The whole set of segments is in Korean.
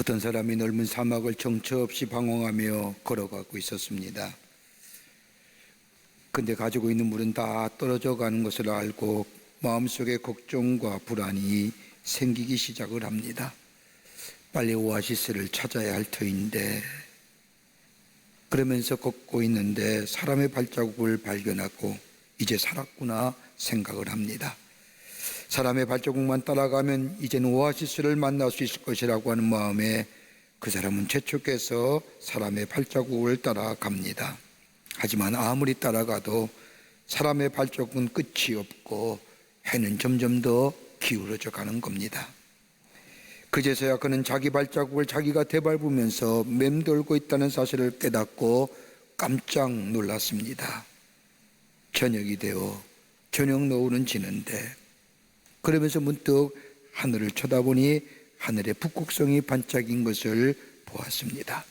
어떤 사람이 넓은 사막을 정처 없이 방황하며 걸어가고 있었습니다. 근데 가지고 있는 물은 다 떨어져 가는 것을 알고 마음속에 걱정과 불안이 생기기 시작을 합니다. 빨리 오아시스를 찾아야 할 터인데, 그러면서 걷고 있는데 사람의 발자국을 발견하고 이제 살았구나 생각을 합니다. 사람의 발자국만 따라가면 이제는 오아시스를 만날 수 있을 것이라고 하는 마음에 그 사람은 재촉해서 사람의 발자국을 따라갑니다. 하지만 아무리 따라가도 사람의 발자국은 끝이 없고 해는 점점 더 기울어져 가는 겁니다. 그제서야 그는 자기 발자국을 자기가 되밟으면서 맴돌고 있다는 사실을 깨닫고 깜짝 놀랐습니다. 저녁이 되어 저녁 노을은 지는데, 그러면서 문득 하늘을 쳐다보니 하늘에 북극성이 반짝인 것을 보았습니다.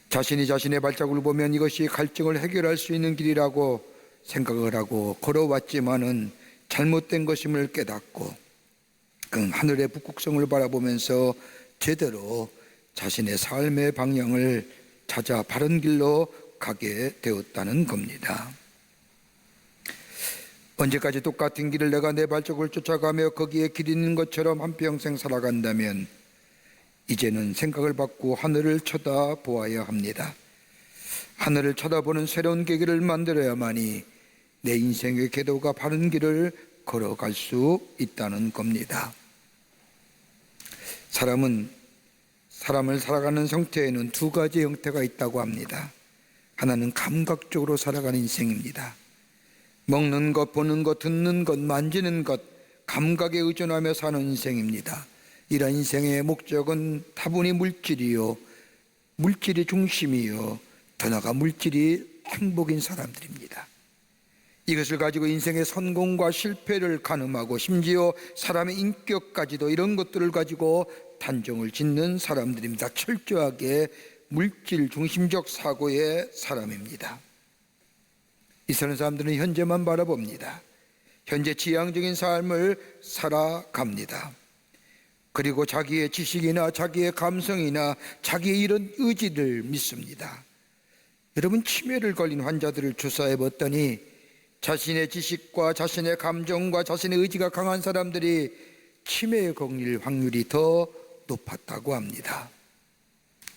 자신이 자신의 발자국을 보면 이것이 갈증을 해결할 수 있는 길이라고 생각을 하고 걸어왔지만은 잘못된 것임을 깨닫고 그 하늘의 북극성을 바라보면서 제대로 자신의 삶의 방향을 찾아 바른 길로 가게 되었다는 겁니다. 언제까지 똑같은 길을 내가 내 발자국을 쫓아가며 거기에 길 있는 것처럼 한평생 살아간다면 이제는 생각을 바꾸고 하늘을 쳐다보아야 합니다. 하늘을 쳐다보는 새로운 계기를 만들어야만이 내 인생의 궤도가 바른 길을 걸어갈 수 있다는 겁니다. 사람을 살아가는 형태에는 두 가지 형태가 있다고 합니다. 하나는 감각적으로 살아가는 인생입니다. 먹는 것, 보는 것, 듣는 것, 만지는 것, 감각에 의존하며 사는 인생입니다. 이러한 인생의 목적은 다분히 물질이 중심이요, 더 나아가 물질이 행복인 사람들입니다. 이것을 가지고 인생의 성공과 실패를 가늠하고 심지어 사람의 인격까지도 이런 것들을 가지고 단정을 짓는 사람들입니다. 철저하게 물질 중심적 사고의 사람입니다. 이런 사람들은 현재만 바라봅니다. 현재 지향적인 삶을 살아갑니다. 그리고 자기의 지식이나 자기의 감성이나 자기의 이런 의지를 믿습니다. 여러분, 치매를 걸린 환자들을 조사해 봤더니 자신의 지식과 자신의 감정과 자신의 의지가 강한 사람들이 치매에 걸릴 확률이 더 높았다고 합니다.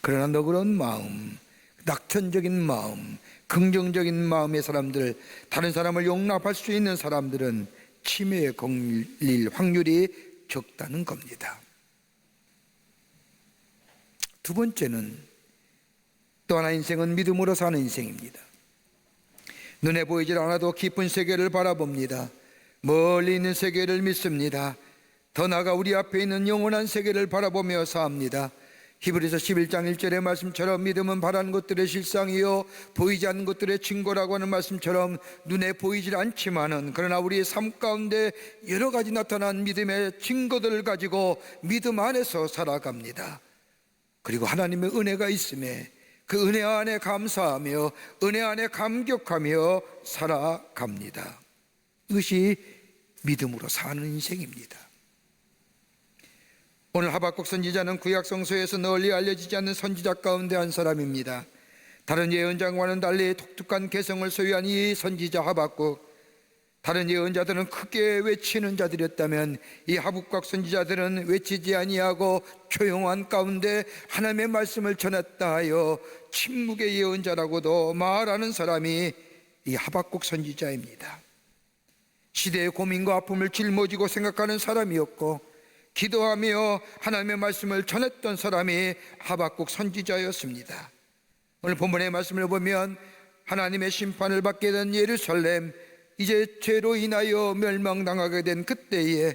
그러나 그런 마음, 낙천적인 마음, 긍정적인 마음의 사람들, 다른 사람을 용납할 수 있는 사람들은 치매에 걸릴 확률이 적다는 겁니다. 두 번째는 또 하나 인생은 믿음으로 사는 인생입니다. 눈에 보이질 않아도 깊은 세계를 바라봅니다. 멀리 있는 세계를 믿습니다. 더 나아가 우리 앞에 있는 영원한 세계를 바라보며 삽니다. 히브리서 11장 1절의 말씀처럼 믿음은 바라는 것들의 실상이요 보이지 않는 것들의 증거라고 하는 말씀처럼 눈에 보이질 않지만은 그러나 우리의 삶 가운데 여러 가지 나타난 믿음의 증거들을 가지고 믿음 안에서 살아갑니다. 그리고 하나님의 은혜가 있음에 그 은혜 안에 감사하며 은혜 안에 감격하며 살아갑니다. 이것이 믿음으로 사는 인생입니다. 오늘 하박국 선지자는 구약 성서에서 널리 알려지지 않는 선지자 가운데 한 사람입니다. 다른 예언자와는 달리 독특한 개성을 소유한 이 선지자 하박국, 다른 예언자들은 크게 외치는 자들이었다면 이 하박국 선지자들은 외치지 아니하고 조용한 가운데 하나님의 말씀을 전했다 하여 침묵의 예언자라고도 말하는 사람이 이 하박국 선지자입니다. 시대의 고민과 아픔을 짊어지고 생각하는 사람이었고 기도하며 하나님의 말씀을 전했던 사람이 하박국 선지자였습니다. 오늘 본문의 말씀을 보면 하나님의 심판을 받게 된 예루살렘, 이제 죄로 인하여 멸망당하게 된 그때에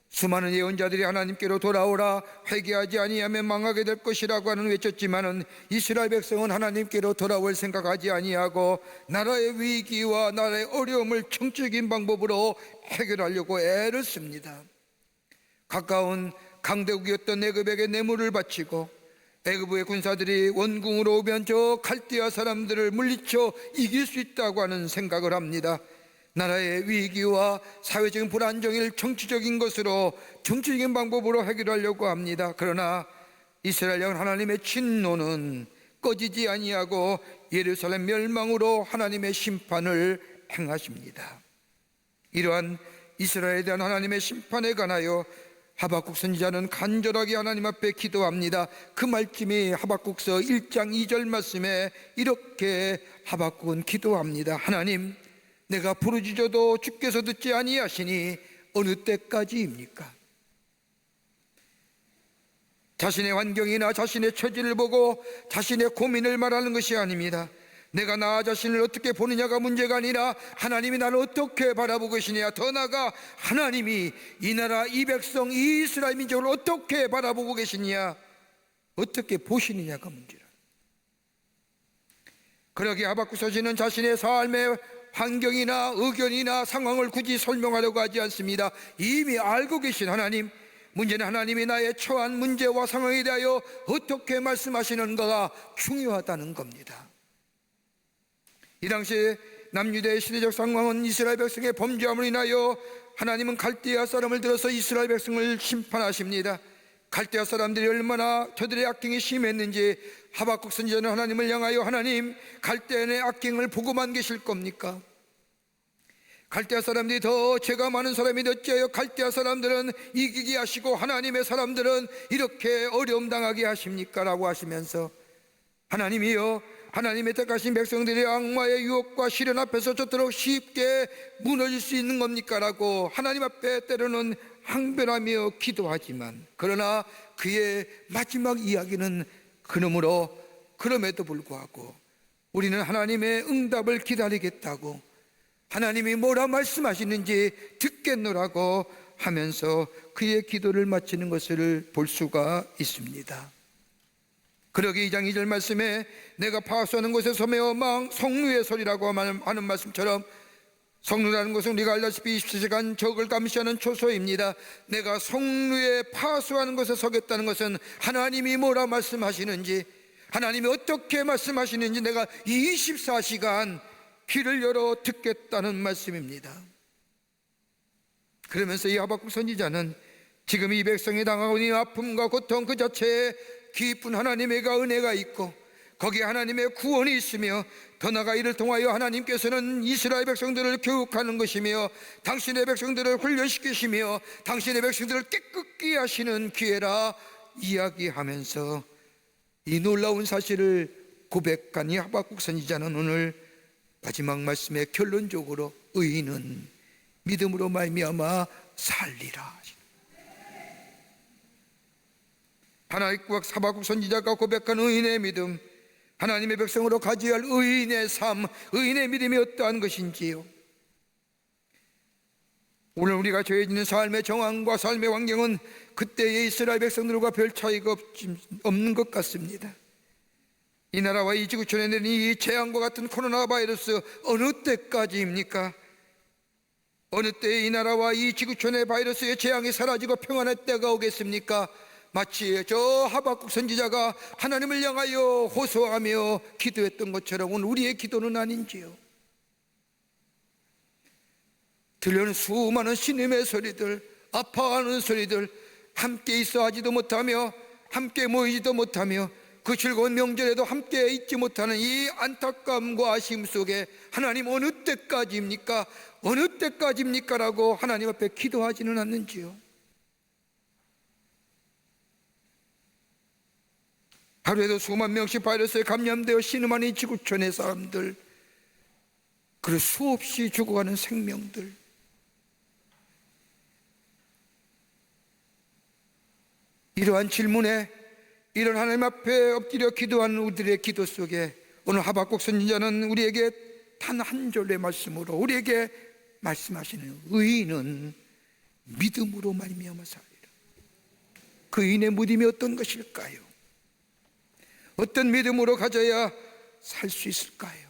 수많은 예언자들이 하나님께로 돌아오라, 회개하지 아니하면 망하게 될 것이라고 하는 외쳤지만은 이스라엘 백성은 하나님께로 돌아올 생각하지 아니하고 나라의 위기와 나라의 어려움을 정적인 방법으로 해결하려고 애를 씁니다. 가까운 강대국이었던 애굽에게 뇌물을 바치고 애굽의 군사들이 원궁으로 오면 저 갈대아 사람들을 물리쳐 이길 수 있다고 하는 생각을 합니다. 나라의 위기와 사회적인 불안정을 정치적인 것으로, 정치적인 방법으로 해결하려고 합니다. 그러나 이스라엘 양 하나님의 진노는 꺼지지 아니하고 예루살렘 멸망으로 하나님의 심판을 행하십니다. 이러한 이스라엘에 대한 하나님의 심판에 관하여 하박국 선지자는 간절하게 하나님 앞에 기도합니다. 그 말씀이 하박국서 1장 2절 말씀에 이렇게 하박국은 기도합니다. 하나님, 내가 부르짖어도 주께서 듣지 아니하시니 어느 때까지입니까? 자신의 환경이나 자신의 처지를 보고 자신의 고민을 말하는 것이 아닙니다. 내가 나 자신을 어떻게 보느냐가 문제가 아니라 하나님이 나를 어떻게 바라보고 계시냐, 더 나아가 하나님이 이 나라, 이 백성, 이 이스라엘 민족을 어떻게 바라보고 계시냐, 어떻게 보시느냐가 문제라. 그러기에 하박국 서신은 자신의 삶의 환경이나 의견이나 상황을 굳이 설명하려고 하지 않습니다. 이미 알고 계신 하나님, 문제는 하나님이 나의 처한 문제와 상황에 대하여 어떻게 말씀하시는가가 중요하다는 겁니다. 이 당시 남유다의 시대적 상황은 이스라엘 백성의 범죄함으로 인하여 하나님은 갈대아 사람을 들어서 이스라엘 백성을 심판하십니다. 갈대아 사람들이 얼마나 저들의 악행이 심했는지 하박국 선지자는 하나님을 향하여, 하나님, 갈대아의 악행을 보고만 계실 겁니까? 갈대아 사람들이 더 죄가 많은 사람이 어찌하여 갈대아 사람들은 이기게 하시고 하나님의 사람들은 이렇게 어려움 당하게 하십니까? 라고 하시면서, 하나님이여, 하나님의 택하신 백성들이 악마의 유혹과 시련 앞에서 저토록 쉽게 무너질 수 있는 겁니까? 라고 하나님 앞에 때로는 항변하며 기도하지만, 그러나 그의 마지막 이야기는 그럼에도 불구하고 우리는 하나님의 응답을 기다리겠다고, 하나님이 뭐라 말씀하시는지 듣겠노라고 하면서 그의 기도를 마치는 것을 볼 수가 있습니다. 그러기 2장 2절 말씀에 내가 파수하는 곳에 서매어 망 성루의 소리라고 하는 말씀처럼, 성루라는 것은 우리가 알다시피 24시간 적을 감시하는 초소입니다. 내가 성루에 파수하는 곳에 서겠다는 것은 하나님이 뭐라 말씀하시는지, 하나님이 어떻게 말씀하시는지 내가 24시간 귀를 열어 듣겠다는 말씀입니다. 그러면서 이 하박국 선지자는 지금 이 백성이 당하고 있는 아픔과 고통 그 자체에 깊은 하나님의 은혜가 있고 거기에 하나님의 구원이 있으며, 더 나아가 이를 통하여 하나님께서는 이스라엘 백성들을 교육하는 것이며 당신의 백성들을 훈련시키시며 당신의 백성들을 깨끗게 하시는 기회라 이야기하면서 이 놀라운 사실을 고백한 이 하박국 선지자는 오늘 마지막 말씀에 결론적으로 의인은 믿음으로 말미암아 살리라. 하박국 선지자가 고백한 의인의 믿음, 하나님의 백성으로 가져야 할 의인의 삶, 의인의 믿음이 어떠한 것인지요. 오늘 우리가 처해지는 삶의 정황과 삶의 환경은 그때의 이스라엘 백성들과 별 차이가 없는 것 같습니다. 이 나라와 이 지구촌에 내린 이 재앙과 같은 코로나 바이러스 어느 때까지입니까? 어느 때에 이 나라와 이 지구촌의 바이러스의 재앙이 사라지고 평안의 때가 오겠습니까? 마치 저 하박국 선지자가 하나님을 향하여 호소하며 기도했던 것처럼 오늘 우리의 기도는 아닌지요? 들려오는 수많은 신음의 소리들, 아파하는 소리들, 함께 있어 하지도 못하며 함께 모이지도 못하며 그 즐거운 명절에도 함께 있지 못하는 이 안타까움과 아쉬움 속에 하나님 어느 때까지입니까? 어느 때까지입니까? 라고 하나님 앞에 기도하지는 않는지요? 하루에도 수만 명씩 바이러스에 감염되어 신음하는 이 지구촌의 사람들, 그리고 수없이 죽어가는 생명들, 이러한 질문에 이런 하나님 앞에 엎드려 기도하는 우리들의 기도 속에 오늘 하박국 선지자는 우리에게 단 한 절의 말씀으로 우리에게 말씀하시는 의인은 믿음으로 말미암아 살리라. 그 의인의 믿음이 어떤 것일까요? 어떤 믿음으로 가져야 살 수 있을까요?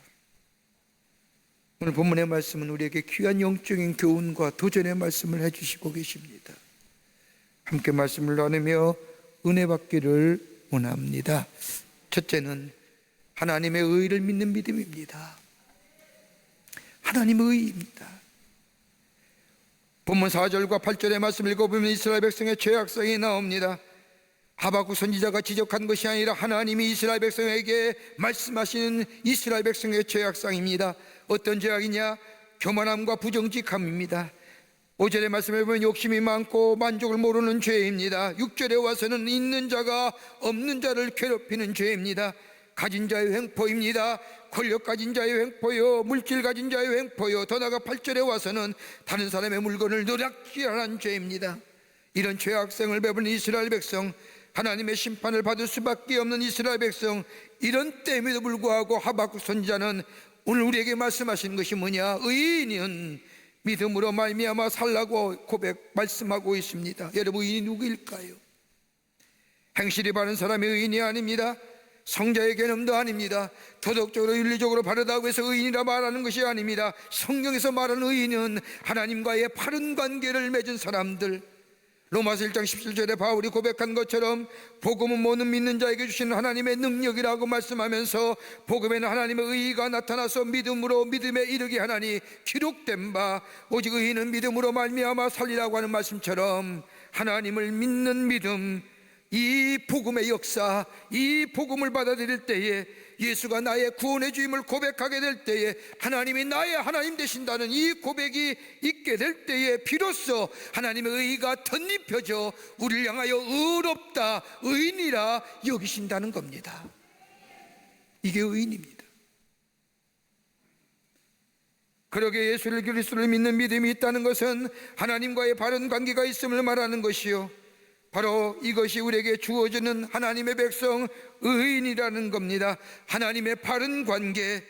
오늘 본문의 말씀은 우리에게 귀한 영적인 교훈과 도전의 말씀을 해주시고 계십니다. 함께 말씀을 나누며 은혜 받기를 원합니다. 첫째는 하나님의 의를 믿는 믿음입니다. 하나님의 의입니다. 본문 4절과 8절의 말씀을 읽어보면 이스라엘 백성의 죄악성이 나옵니다. 하박국 선지자가 지적한 것이 아니라 하나님이 이스라엘 백성에게 말씀하시는 이스라엘 백성의 죄악상입니다. 어떤 죄악이냐? 교만함과 부정직함입니다. 5절의 말씀에 보면 욕심이 많고 만족을 모르는 죄입니다. 6절에 와서는 있는 자가 없는 자를 괴롭히는 죄입니다. 가진 자의 횡포입니다. 권력 가진 자의 횡포요, 물질 가진 자의 횡포요, 더 나아가 8절에 와서는 다른 사람의 물건을 노략질하는 죄입니다. 이런 죄악성을 배부른 이스라엘 백성, 하나님의 심판을 받을 수밖에 없는 이스라엘 백성, 이런 때임에도 불구하고 하박국 선지자는 오늘 우리에게 말씀하시는 것이 뭐냐? 의인은 믿음으로 말미암아 살라고 말씀하고 있습니다. 여러분, 의인이 누구일까요? 행실이 바른 사람이 의인이 아닙니다. 성자의 개념도 아닙니다. 도덕적으로 윤리적으로 바르다고 해서 의인이라 말하는 것이 아닙니다. 성경에서 말하는 의인은 하나님과의 바른 관계를 맺은 사람들, 로마서 1장 17절에 바울이 고백한 것처럼 복음은 모든 믿는 자에게 주시는 하나님의 능력이라고 말씀하면서 복음에는 하나님의 의의가 나타나서 믿음으로 믿음에 이르게 하나니 기록된 바 오직 의인은 믿음으로 말미암아 살리라고 하는 말씀처럼 하나님을 믿는 믿음, 이 복음의 역사, 이 복음을 받아들일 때에, 예수가 나의 구원의 주임을 고백하게 될 때에, 하나님이 나의 하나님 되신다는 이 고백이 있게 될 때에 비로소 하나님의 의의가 덧입혀져 우리를 향하여 의롭다, 의인이라 여기신다는 겁니다. 이게 의인입니다. 그러게 예수를 그리스도를 믿는 믿음이 있다는 것은 하나님과의 바른 관계가 있음을 말하는 것이요, 바로 이것이 우리에게 주어지는 하나님의 백성 의인이라는 겁니다. 하나님의 바른 관계,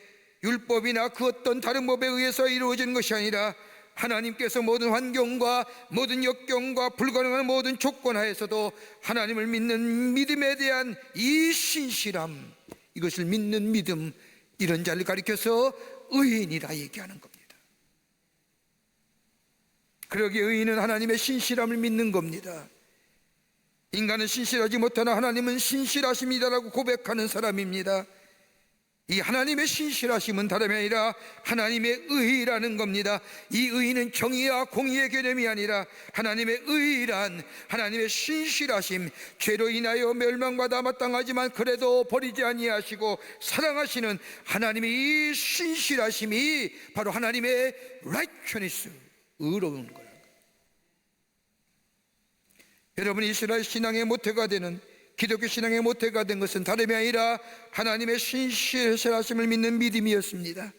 율법이나 그 어떤 다른 법에 의해서 이루어지는 것이 아니라 하나님께서 모든 환경과 모든 역경과 불가능한 모든 조건 하에서도 하나님을 믿는 믿음에 대한 이 신실함, 이것을 믿는 믿음, 이런 자를 가리켜서 의인이라 얘기하는 겁니다. 그러기에 의인은 하나님의 신실함을 믿는 겁니다. 인간은 신실하지 못하나 하나님은 신실하십니다라고 고백하는 사람입니다. 이 하나님의 신실하심은 다름이 아니라 하나님의 의의라는 겁니다. 이 의의는 정의와 공의의 개념이 아니라 하나님의 의의란 하나님의 신실하심, 죄로 인하여 멸망받아 마땅하지만 그래도 버리지 아니하시고 사랑하시는 하나님의 이 신실하심이 바로 하나님의 righteousness, 의로운 거예요. 여러분, 이스라엘 신앙의 모태가 되는, 기독교 신앙의 모태가 된 것은 다름이 아니라 하나님의 신실하심을 믿는 믿음이었습니다.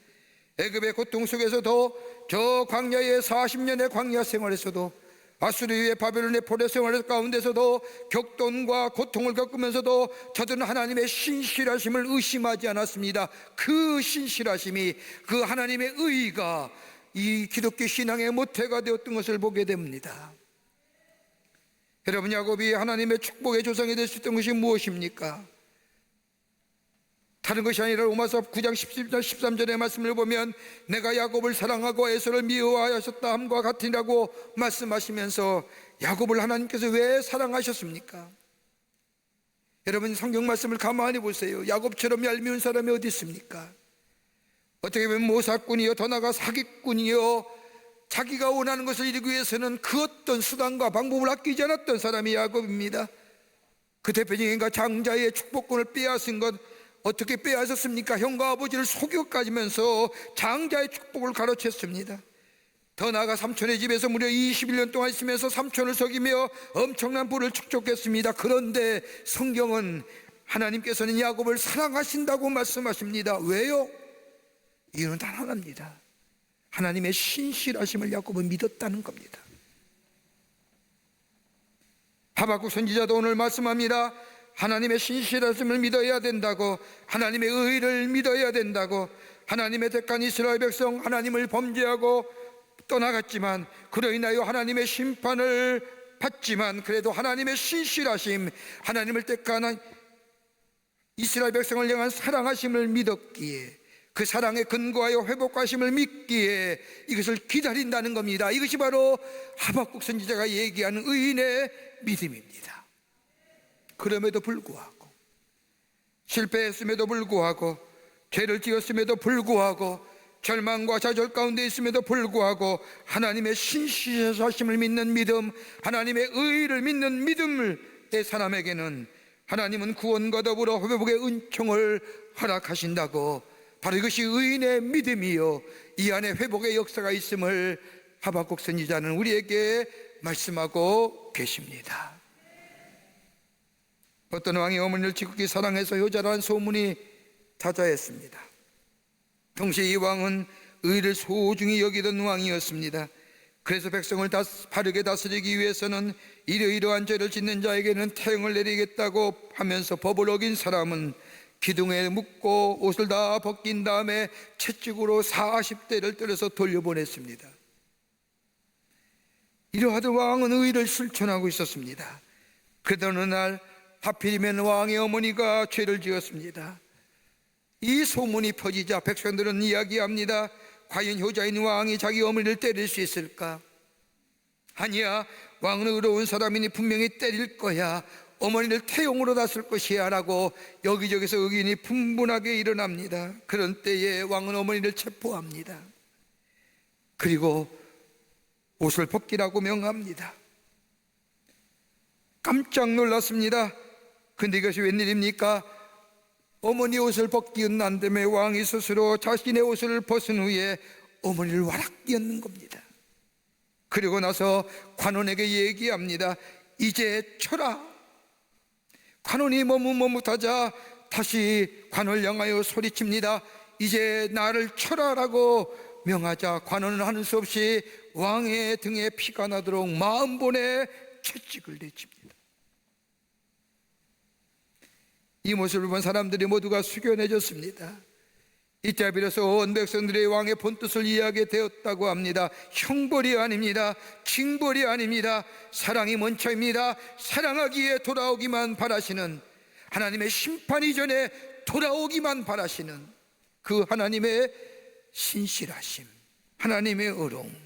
애굽의 고통 속에서도, 저 광야의 40년의 광야 생활에서도, 아수르의 바벨론의 포로 생활 가운데서도 격동과 고통을 겪으면서도 저들은 하나님의 신실하심을 의심하지 않았습니다. 그 신실하심이, 그 하나님의 의의가 이 기독교 신앙의 모태가 되었던 것을 보게 됩니다. 여러분, 야곱이 하나님의 축복의 조상이 될 수 있던 것이 무엇입니까? 다른 것이 아니라 로마서 9장 13절의 말씀을 보면 내가 야곱을 사랑하고 에서를 미워하셨다 함과 같으라고 말씀하시면서 야곱을 하나님께서 왜 사랑하셨습니까? 여러분, 성경 말씀을 가만히 보세요. 야곱처럼 얄미운 사람이 어디 있습니까? 어떻게 보면 모사꾼이요, 더 나아가 사기꾼이요, 자기가 원하는 것을 이루기 위해서는 그 어떤 수단과 방법을 아끼지 않았던 사람이 야곱입니다. 그 대표적인 장자의 축복권을 빼앗은 것, 어떻게 빼앗았습니까? 형과 아버지를 속여가지면서 장자의 축복을 가로챘습니다. 더 나아가 삼촌의 집에서 무려 21년 동안 있으면서 삼촌을 속이며 엄청난 부를 축적했습니다. 그런데 성경은 하나님께서는 야곱을 사랑하신다고 말씀하십니다. 왜요? 이유는 단 하나입니다. 하나님의 신실하심을 야곱은 믿었다는 겁니다. 하박국 선지자도 오늘 말씀합니다. 하나님의 신실하심을 믿어야 된다고, 하나님의 의를 믿어야 된다고. 하나님의 택한 이스라엘 백성, 하나님을 범죄하고 떠나갔지만 그로 인하여 하나님의 심판을 받지만 그래도 하나님의 신실하심, 하나님을 택한 이스라엘 백성을 향한 사랑하심을 믿었기에, 그 사랑에 근거하여 회복하심을 믿기에 이것을 기다린다는 겁니다. 이것이 바로 하박국 선지자가 얘기하는 의인의 믿음입니다. 그럼에도 불구하고, 실패했음에도 불구하고, 죄를 지었음에도 불구하고, 절망과 좌절 가운데 있음에도 불구하고 하나님의 신실하심을 믿는 믿음, 하나님의 의를 믿는 믿음의 사람에게는 하나님은 구원과 더불어 회복의 은총을 허락하신다고, 바로 이것이 의인의 믿음이요 이 안에 회복의 역사가 있음을 하박국 선지자는 우리에게 말씀하고 계십니다. 어떤 왕이 어머니를 지극히 사랑해서 효자라는 소문이 자자했습니다. 동시에 이 왕은 의를 소중히 여기던 왕이었습니다. 그래서 백성을 바르게 다스리기 위해서는 이러이러한 죄를 짓는 자에게는 태형을 내리겠다고 하면서 법을 어긴 사람은 기둥에 묶고 옷을 다 벗긴 다음에 채찍으로 40대를 때려서 돌려보냈습니다. 이러하던 왕은 의를 실천하고 있었습니다. 그러던 어느 날 하필이면 왕의 어머니가 죄를 지었습니다. 이 소문이 퍼지자 백성들은 이야기합니다. 과연 효자인 왕이 자기 어머니를 때릴 수 있을까? 아니야, 왕은 의로운 사람이니 분명히 때릴 거야. 어머니를 태용으로 다쓸 것이야 라고 여기저기서 의견이 분분하게 일어납니다. 그런 때에 왕은 어머니를 체포합니다. 그리고 옷을 벗기라고 명합니다. 깜짝 놀랐습니다. 근데 이것이 웬일입니까? 어머니 옷을 벗기는 안 되며 왕이 스스로 자신의 옷을 벗은 후에 어머니를 와락 끼얹는 겁니다. 그리고 나서 관원에게 얘기합니다. 이제 쳐라. 관원이 머뭇머뭇하자 다시 관원을 향하여 소리칩니다. 이제 나를 쳐라라고 명하자 관원은 하는 수 없이 왕의 등에 피가 나도록 40번의 채찍을 내칩니다. 이 모습을 본 사람들이 모두가 숙연해졌습니다. 이때 비로소 온 백성들의 왕의 본뜻을 이해하게 되었다고 합니다. 형벌이 아닙니다. 징벌이 아닙니다. 사랑이 먼저입니다. 사랑하기에 돌아오기만 바라시는, 하나님의 심판 이전에 돌아오기만 바라시는 그 하나님의 신실하심, 하나님의 의로움.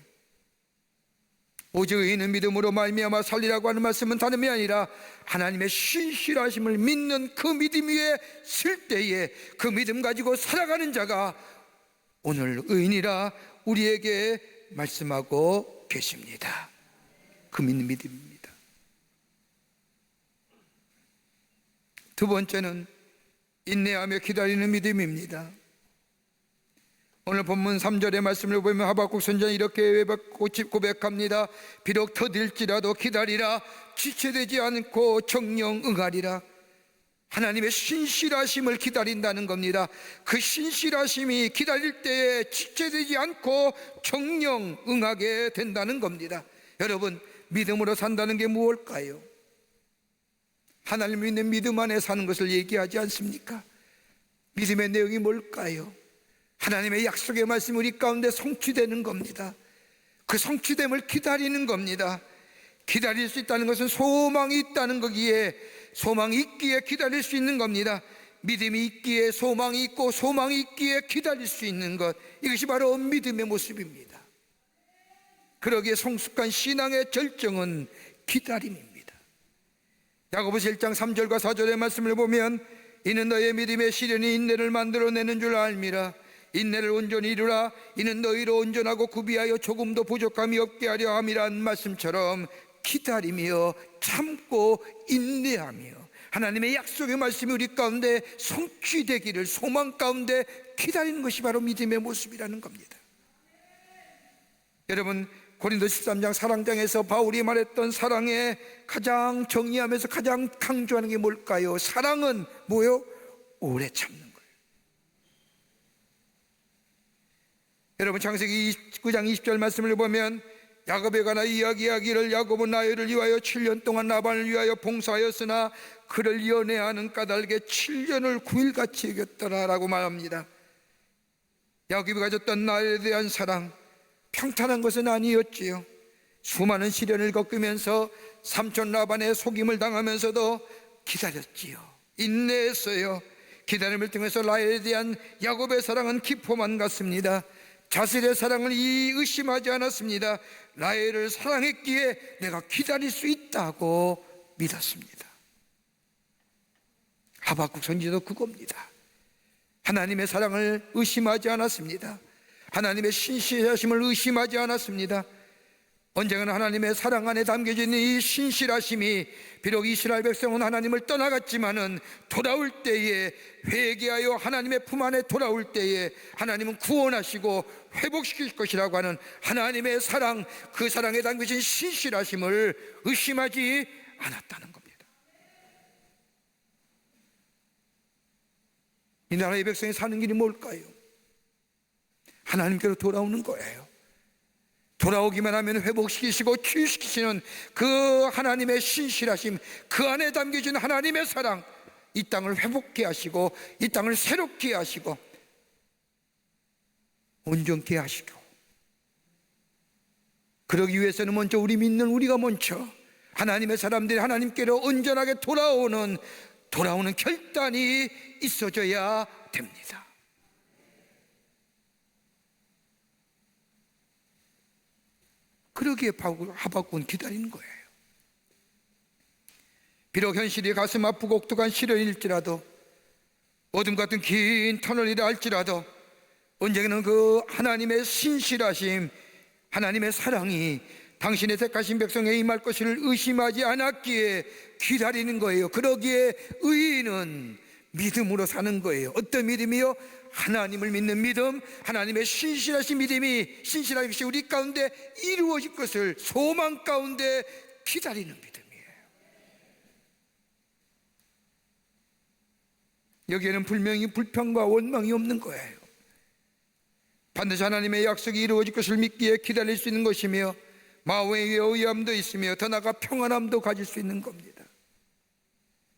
오직 의인은 믿음으로 말미암아 살리라고 하는 말씀은 다름이 아니라 하나님의 신실하심을 믿는 그 믿음 위에 설 때에 그 믿음 가지고 살아가는 자가 오늘 의인이라 우리에게 말씀하고 계십니다. 그 믿는 믿음입니다. 두 번째는 인내하며 기다리는 믿음입니다. 오늘 본문 3절의 말씀을 보면 하박국 선지자는 이렇게 고백합니다. 비록 더딜지라도 기다리라. 지체되지 않고 정령 응하리라. 하나님의 신실하심을 기다린다는 겁니다. 그 신실하심이 기다릴 때에 지체되지 않고 정령 응하게 된다는 겁니다. 여러분, 믿음으로 산다는 게 무엇일까요? 하나님 믿는 믿음 안에 사는 것을 얘기하지 않습니까? 믿음의 내용이 뭘까요? 하나님의 약속의 말씀이 우리 가운데 성취되는 겁니다. 그 성취됨을 기다리는 겁니다. 기다릴 수 있다는 것은 소망이 있다는 거기에, 소망이 있기에 기다릴 수 있는 겁니다. 믿음이 있기에 소망이 있고, 소망이 있기에 기다릴 수 있는 것, 이것이 바로 믿음의 모습입니다. 그러기에 성숙한 신앙의 절정은 기다림입니다. 야고보서 1장 3절과 4절의 말씀을 보면 이는 너의 믿음의 시련이 인내를 만들어내는 줄 알미라. 인내를 온전히 이루라. 이는 너희로 온전하고 구비하여 조금도 부족함이 없게 하려 함이란 말씀처럼 기다리며 참고 인내하며 하나님의 약속의 말씀이 우리 가운데 성취되기를 소망 가운데 기다리는 것이 바로 믿음의 모습이라는 겁니다. 여러분, 고린도 13장 사랑장에서 바울이 말했던 사랑에 가장 정의하면서 가장 강조하는 게 뭘까요? 사랑은 뭐요? 오래 참는 거예요. 여러분, 창세기 29장 20절 말씀을 보면 야곱에 관하여 이야기하기를 야곱은 라헬을 위하여 7년 동안 라반을 위하여 봉사하였으나 그를 연애하는 까닭에 7년을 9일같이 여겼더라 라고 말합니다. 야곱이 가졌던 라헬에 대한 사랑, 평탄한 것은 아니었지요. 수많은 시련을 겪으면서 삼촌 라반의 속임을 당하면서도 기다렸지요. 인내했어요. 기다림을 통해서 라헬에 대한 야곱의 사랑은 기포만 같습니다. 자신의 사랑을 의심하지 않았습니다. 라헬을 사랑했기에 내가 기다릴 수 있다고 믿었습니다. 하박국 선지자도 그겁니다. 하나님의 사랑을 의심하지 않았습니다. 하나님의 신실하심을 의심하지 않았습니다. 언젠가는 하나님의 사랑 안에 담겨진 이 신실하심이 비록 이스라엘 백성은 하나님을 떠나갔지만은 돌아올 때에, 회개하여 하나님의 품 안에 돌아올 때에 하나님은 구원하시고 회복시킬 것이라고 하는 하나님의 사랑, 그 사랑에 담겨진 신실하심을 의심하지 않았다는 겁니다. 이 나라의 백성이 사는 길이 뭘까요? 하나님께로 돌아오는 거예요. 돌아오기만 하면 회복시키시고 치유시키시는 그 하나님의 신실하심, 그 안에 담겨진 하나님의 사랑, 이 땅을 회복케 하시고 이 땅을 새롭게 하시고 온전케 하시고, 그러기 위해서는 먼저 우리 믿는 우리가 먼저 하나님의 사람들이 하나님께로 온전하게 돌아오는 결단이 있어져야 됩니다. 그러기에 하박국은 기다리는 거예요. 비록 현실이 가슴 아프고 혹독한 시련일지라도, 어둠 같은 긴 터널이라 할지라도 언젠가는 그 하나님의 신실하심, 하나님의 사랑이 당신의 택하신 백성에 임할 것을 의심하지 않았기에 기다리는 거예요. 그러기에 의인은 믿음으로 사는 거예요. 어떤 믿음이요? 하나님을 믿는 믿음, 하나님의 신실하신 믿음이, 신실한 것이 우리 가운데 이루어질 것을 소망 가운데 기다리는 믿음이에요. 여기에는 분명히 불평과 원망이 없는 거예요. 반드시 하나님의 약속이 이루어질 것을 믿기에 기다릴 수 있는 것이며, 마음의 의함도 있으며 더 나아가 평안함도 가질 수 있는 겁니다.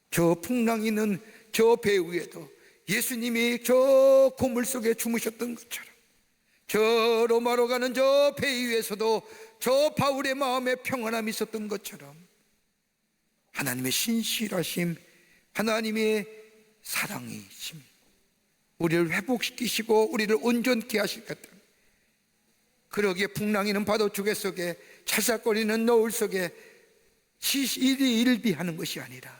저 풍랑이 있는 저 배 위에도 예수님이 저 고물 속에 주무셨던 것처럼, 저 로마로 가는 저 배 위에서도 저 바울의 마음에 평안함이 있었던 것처럼, 하나님의 신실하심, 하나님의 사랑이심, 우리를 회복시키시고 우리를 온전케 하실 것 같다. 그러기에 풍랑이는 파도 조개 속에, 찰싹거리는 노을 속에 일비하는 것이 아니라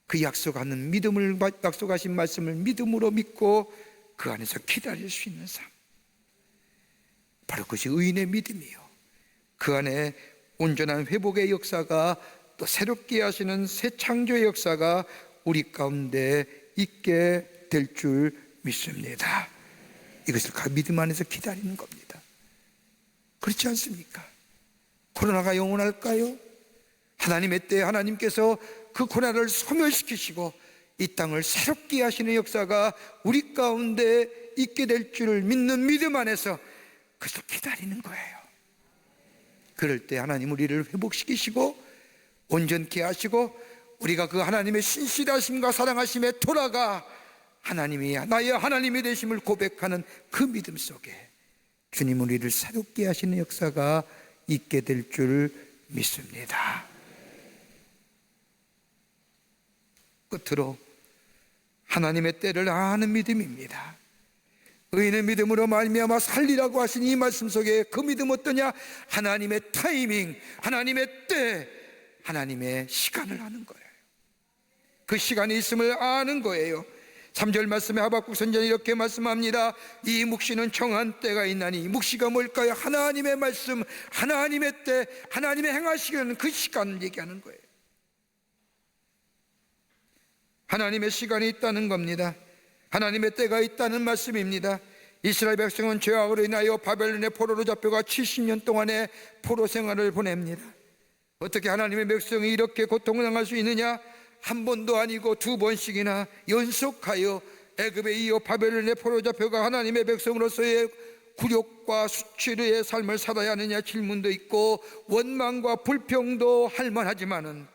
그 약속하는 믿음을, 약속하신 말씀을 믿음으로 믿고 그 안에서 기다릴 수 있는 삶, 바로 그것이 의인의 믿음이요, 그 안에 온전한 회복의 역사가, 또 새롭게 하시는 새 창조의 역사가 우리 가운데 있게 될 줄 믿습니다. 이것을 믿음 안에서 기다리는 겁니다. 그렇지 않습니까? 코로나가 영원할까요? 하나님의 때에 하나님께서 그 고난을 소멸시키시고 이 땅을 새롭게 하시는 역사가 우리 가운데 있게 될 줄을 믿는 믿음 안에서 그것을 기다리는 거예요. 그럴 때 하나님 우리를 회복시키시고 온전케 하시고, 우리가 그 하나님의 신실하심과 사랑하심에 돌아가 하나님이 나의 하나님이 되심을 고백하는 그 믿음 속에 주님 우리를 새롭게 하시는 역사가 있게 될 줄 믿습니다. 끝으로 하나님의 때를 아는 믿음입니다. 의인의 믿음으로 말미암아 살리라고 하신 이 말씀 속에 그 믿음 어떠냐? 하나님의 타이밍, 하나님의 때, 하나님의 시간을 아는 거예요. 그 시간이 있음을 아는 거예요. 3절 말씀에 하박국 선지자는 이렇게 말씀합니다. 이 묵시는 정한 때가 있나니, 묵시가 뭘까요? 하나님의 말씀, 하나님의 때, 하나님의 행하시려는 그 시간을 얘기하는 거예요. 하나님의 시간이 있다는 겁니다. 하나님의 때가 있다는 말씀입니다. 이스라엘 백성은 죄악으로 인하여 바벨론의 포로로 잡혀가 70년 동안의 포로 생활을 보냅니다. 어떻게 하나님의 백성이 이렇게 고통을 당할 수 있느냐? 한 번도 아니고 두 번씩이나 연속하여 애굽에 이어 바벨론의 포로 잡혀가 하나님의 백성으로서의 굴욕과 수치의 삶을 살아야 하느냐 질문도 있고 원망과 불평도 할 만하지만은,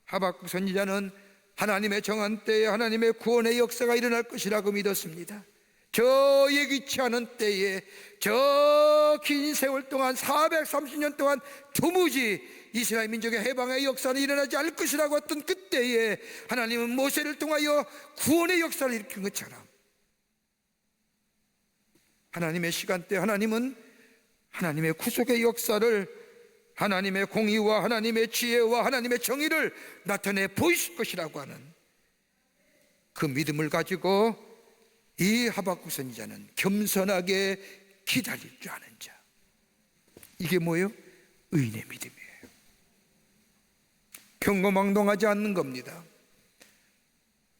하박국 선지자는 하나님의 정한 때에 하나님의 구원의 역사가 일어날 것이라고 믿었습니다. 저 예기치 않은 때에, 저 긴 세월 동안 430년 동안 도무지 이스라엘 민족의 해방의 역사는 일어나지 않을 것이라고 했던 그때에 하나님은 모세를 통하여 구원의 역사를 일으킨 것처럼, 하나님의 시간대 하나님은 하나님의 구속의 역사를, 하나님의 공의와 하나님의 지혜와 하나님의 정의를 나타내 보이실 것이라고 하는 그 믿음을 가지고 이 하박국 선지자는 겸손하게 기다릴 줄 아는 자. 이게 뭐예요? 의인의 믿음이에요. 경거망동하지 않는 겁니다.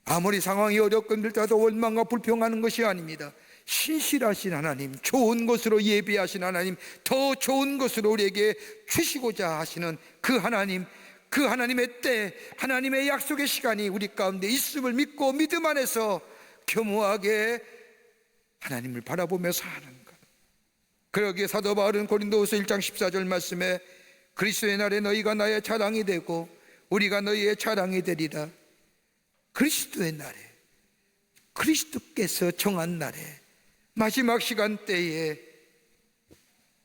아무리 상황이 어렵고 힘들다도 원망과 불평하는 것이 아닙니다. 신실하신 하나님, 좋은 것으로 예비하신 하나님, 더 좋은 것으로 우리에게 주시고자 하시는 그 하나님, 그 하나님의 때, 하나님의 약속의 시간이 우리 가운데 있음을 믿고 믿음 안에서 겸허하게 하나님을 바라보며 사는 것. 그러기에 사도 바울은 고린도후서 1장 14절 말씀에 그리스도의 날에 너희가 나의 자랑이 되고 우리가 너희의 자랑이 되리라. 그리스도의 날에, 그리스도께서 정한 날에, 마지막 시간대에,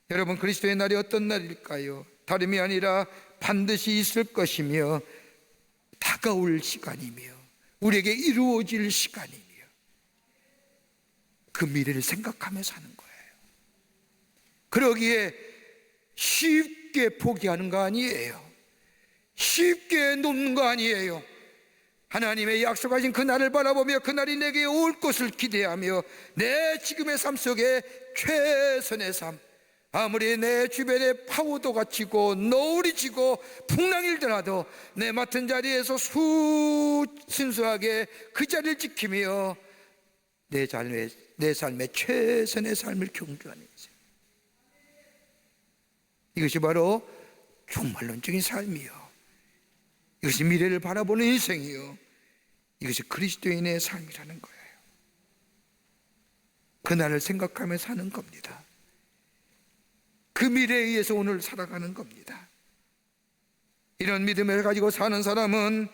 여러분 그리스도의 날이 어떤 날일까요? 다름이 아니라 반드시 있을 것이며 다가올 시간이며 우리에게 이루어질 시간이며 그 미래를 생각하며 사는 거예요. 그러기에 쉽게 포기하는 거 아니에요. 쉽게 놓는 거 아니에요. 하나님의 약속하신 그 날을 바라보며 그 날이 내게 올 것을 기대하며 내 지금의 삶 속에 최선의 삶, 아무리 내 주변에 파도가 치고 노을이 지고 풍랑이 일더라도 내 맡은 자리에서 순수하게 그 자리를 지키며 내 삶의 최선의 삶을 경주하는 인생, 이것이 바로 종말론적인 삶이요, 이것이 미래를 바라보는 인생이요, 이것이 그리스도인의 삶이라는 거예요. 그날을 생각하며 사는 겁니다. 그 미래에 의해서 오늘 살아가는 겁니다. 이런 믿음을 가지고 사는 사람은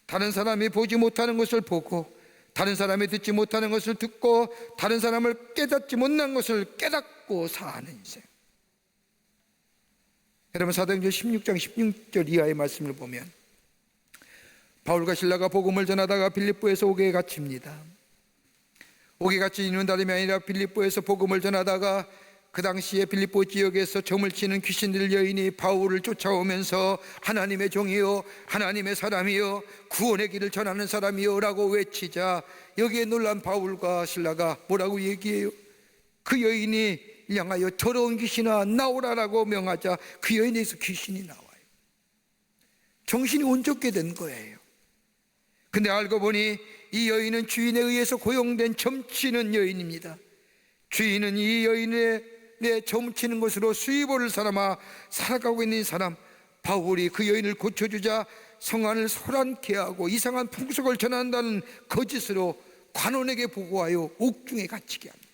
다른 사람이 보지 못하는 것을 보고, 다른 사람이 듣지 못하는 것을 듣고, 다른 사람을 깨닫지 못한 것을 깨닫고 사는 인생. 여러분 사도행전 16장 16절 이하의 말씀을 보면 바울과 실라가 복음을 전하다가 빌립보에서 옥에 갇힙니다. 옥에 갇힌 이유는 다름이 아니라 빌립보에서 복음을 전하다가 그 당시에 빌립보 지역에서 점을 치는 귀신들 여인이 바울을 쫓아오면서 하나님의 종이요, 하나님의 사람이요, 구원의 길을 전하는 사람이요 라고 외치자 여기에 놀란 바울과 실라가 뭐라고 얘기해요? 그 여인이 향하여 더러운 귀신아 나오라라고 명하자 그 여인에서 귀신이 나와요. 정신이 온전게 된 거예요. 근데 알고 보니 이 여인은 주인에 의해서 고용된 점치는 여인입니다. 주인은 이 여인의 점치는 것으로 수입원을 삼아 살아가고 있는 사람, 바울이 그 여인을 고쳐주자 성안을 소란케 하고 이상한 풍속을 전한다는 거짓으로 관원에게 보고하여 옥중에 갇히게 합니다.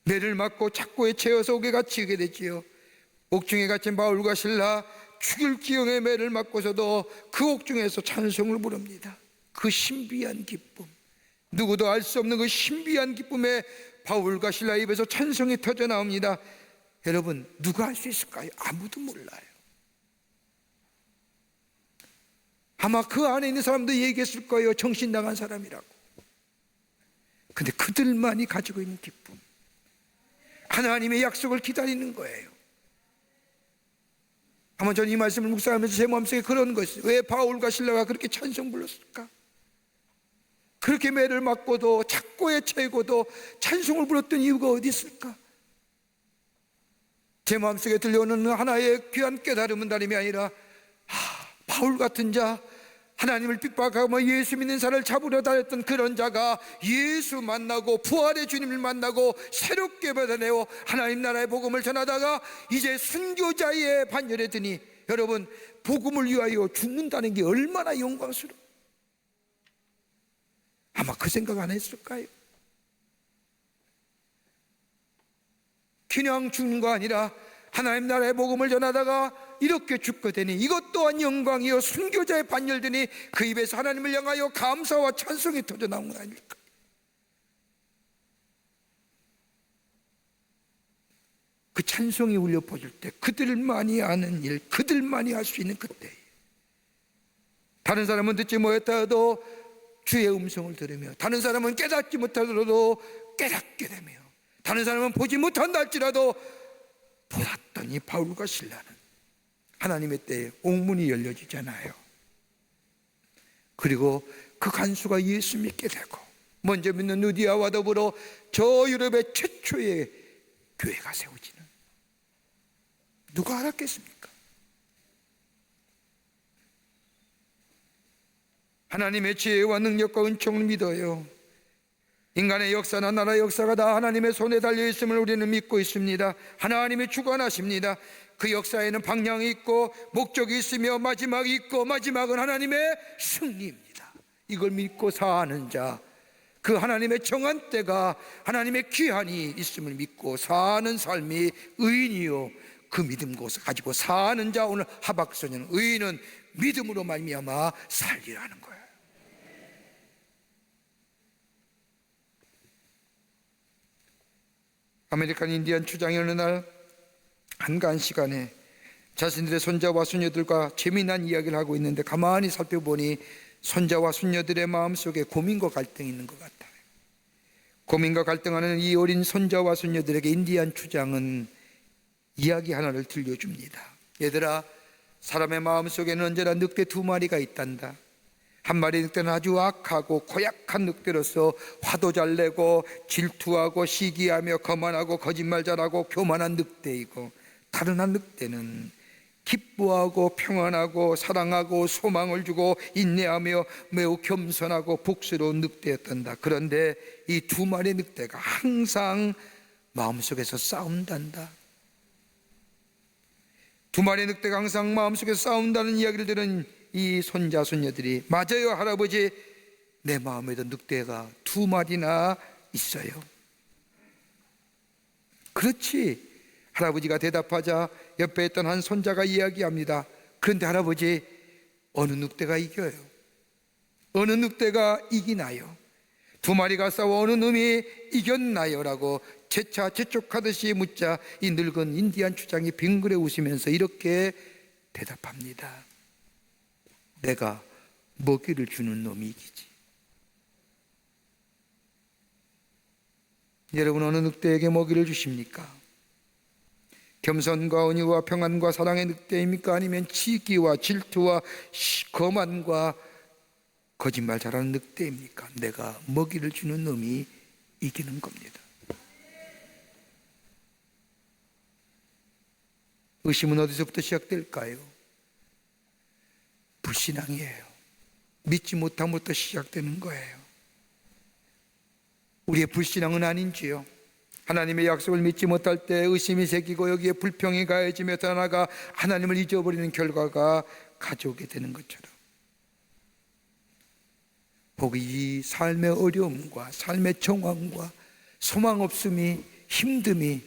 매를 맞고 착고에 채워서 옥에 갇히게 되지요. 옥중에 갇힌 바울과 실라, 죽일 지경에 매를 맞고서도 그 옥중에서 찬송을 부릅니다. 그 신비한 기쁨, 누구도 알 수 없는 그 신비한 기쁨에 바울과 실라 입에서 찬송이 터져 나옵니다. 여러분 누가 알 수 있을까요? 아무도 몰라요. 아마 그 안에 있는 사람도 얘기했을 거예요. 정신 나간 사람이라고. 근데 그들만이 가지고 있는 기쁨, 하나님의 약속을 기다리는 거예요. 아마 저는 이 말씀을 묵상하면서 제 마음속에 그런 것이, 왜 바울과 실라가 그렇게 찬송 불렀을까? 그렇게 매를 맞고도 착고에 채고도 찬송을 불렀던 이유가 어디 있을까? 제 마음속에 들려오는 하나의 귀한 깨달음은 다름이 아니라 바울 같은 자, 하나님을 핍박하고 예수 믿는 자를 잡으려 다녔던 그런 자가 예수 만나고 부활의 주님을 만나고 새롭게 받아내어 하나님 나라의 복음을 전하다가 이제 순교자의 반열에 드니, 여러분 복음을 위하여 죽는다는 게 얼마나 영광스러워. 아마 그 생각 안 했을까요? 그냥 죽는 거 아니라 하나님 나라의 복음을 전하다가 이렇게 죽게 되니 이것 또한 영광이요, 순교자의 반열되니 그 입에서 하나님을 향하여 감사와 찬송이 터져 나온 거 아닐까? 그 찬송이 울려 퍼질 때 그들만이 아는 일, 그들만이 할 수 있는 그때, 다른 사람은 듣지 못했다 해도 주의 음성을 들으며, 다른 사람은 깨닫지 못하더라도 깨닫게 되며, 다른 사람은 보지 못한다 할지라도 보았던 이 바울과 실라는 하나님의 때에 옥문이 열려지잖아요. 그리고 그 간수가 예수 믿게 되고 먼저 믿는 누디아와 더불어 저 유럽의 최초의 교회가 세워지는, 누가 알았겠습니까? 하나님의 지혜와 능력과 은총을 믿어요. 인간의 역사나 나라의 역사가 다 하나님의 손에 달려 있음을 우리는 믿고 있습니다. 하나님이 주관하십니다. 그 역사에는 방향이 있고 목적이 있으며 마지막이 있고, 마지막은 하나님의 승리입니다. 이걸 믿고 사는 자, 그 하나님의 정한 때가, 하나님의 기한이 있음을 믿고 사는 삶이 의인이요, 그 믿음 가지고 사는 자. 오늘 하박소년, 의인은 믿음으로 말미암아 살리라는 거예요. 아메리칸 인디안 추장이 어느 날 한가한 시간에 자신들의 손자와 손녀들과 재미난 이야기를 하고 있는데, 가만히 살펴보니 손자와 손녀들의 마음속에 고민과 갈등이 있는 것 같아요. 고민과 갈등하는 이 어린 손자와 손녀들에게 인디안 추장은 이야기 하나를 들려줍니다. 얘들아, 사람의 마음속에는 언제나 늑대 두 마리가 있단다. 한 마리 늑대는 아주 악하고 고약한 늑대로서 화도 잘 내고 질투하고 시기하며 거만하고 거짓말 잘하고 교만한 늑대이고, 다른 한 늑대는 기뻐하고 평안하고 사랑하고 소망을 주고 인내하며 매우 겸손하고 복스러운 늑대였단다. 그런데 이 두 마리 늑대가 항상 마음속에서 싸운단다. 두 마리 늑대가 항상 마음속에서 싸운다는 이야기를 들은 이 손자 손녀들이, 맞아요 할아버지, 내 마음에도 늑대가 두 마리나 있어요. 그렇지, 할아버지가 대답하자 옆에 있던 한 손자가 이야기합니다. 그런데 할아버지, 어느 늑대가 이겨요? 어느 늑대가 이기나요? 두 마리가 싸워 어느 놈이 이겼나요? 라고 재차 재촉하듯이 묻자 이 늙은 인디안 추장이 빙그레 웃으면서 이렇게 대답합니다. 내가 먹이를 주는 놈이 이기지. 여러분, 어느 늑대에게 먹이를 주십니까? 겸손과 온유와 평안과 사랑의 늑대입니까? 아니면 치기와 질투와 거만과 거짓말 잘하는 늑대입니까? 내가 먹이를 주는 놈이 이기는 겁니다. 의심은 어디서부터 시작될까요? 불신앙이에요. 믿지 못함부터 시작되는 거예요. 우리의 불신앙은 아닌지요? 하나님의 약속을 믿지 못할 때 의심이 생기고 여기에 불평이 가해지며 더 나아가 하나님을 잊어버리는 결과가 가져오게 되는 것처럼, 혹 이 삶의 어려움과 삶의 정황과 소망 없음이, 힘듦이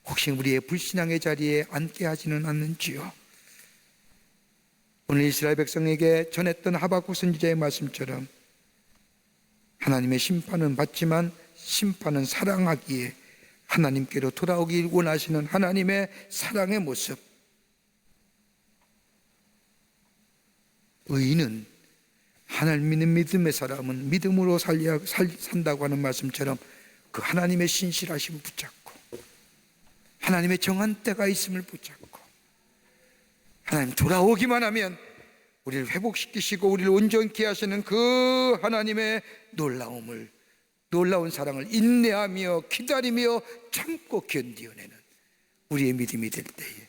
혹시 우리의 불신앙의 자리에 앉게 하지는 않는지요? 오늘 이스라엘 백성에게 전했던 하박국 선지자의 말씀처럼 하나님의 심판은 받지만 심판은 사랑하기에 하나님께로 돌아오길 원하시는 하나님의 사랑의 모습, 의인은, 하나님 믿는 믿음의 사람은 믿음으로 산다고 하는 말씀처럼 그 하나님의 신실하심을 붙잡고 하나님의 정한 때가 있음을 붙잡고 하나님 돌아오기만 하면 우리를 회복시키시고 우리를 온전케 하시는 그 하나님의 놀라운 사랑을 인내하며 기다리며 참고 견디어내는 우리의 믿음이 될 때에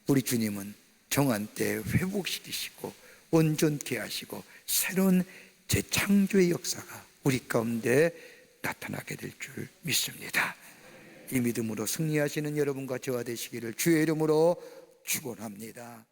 우리 주님은 정한 때 회복시키시고 온전케 하시고 새로운 재창조의 역사가 우리 가운데 나타나게 될 줄 믿습니다. 이 믿음으로 승리하시는 여러분과 저와 되시기를 주의 이름으로 축원합니다.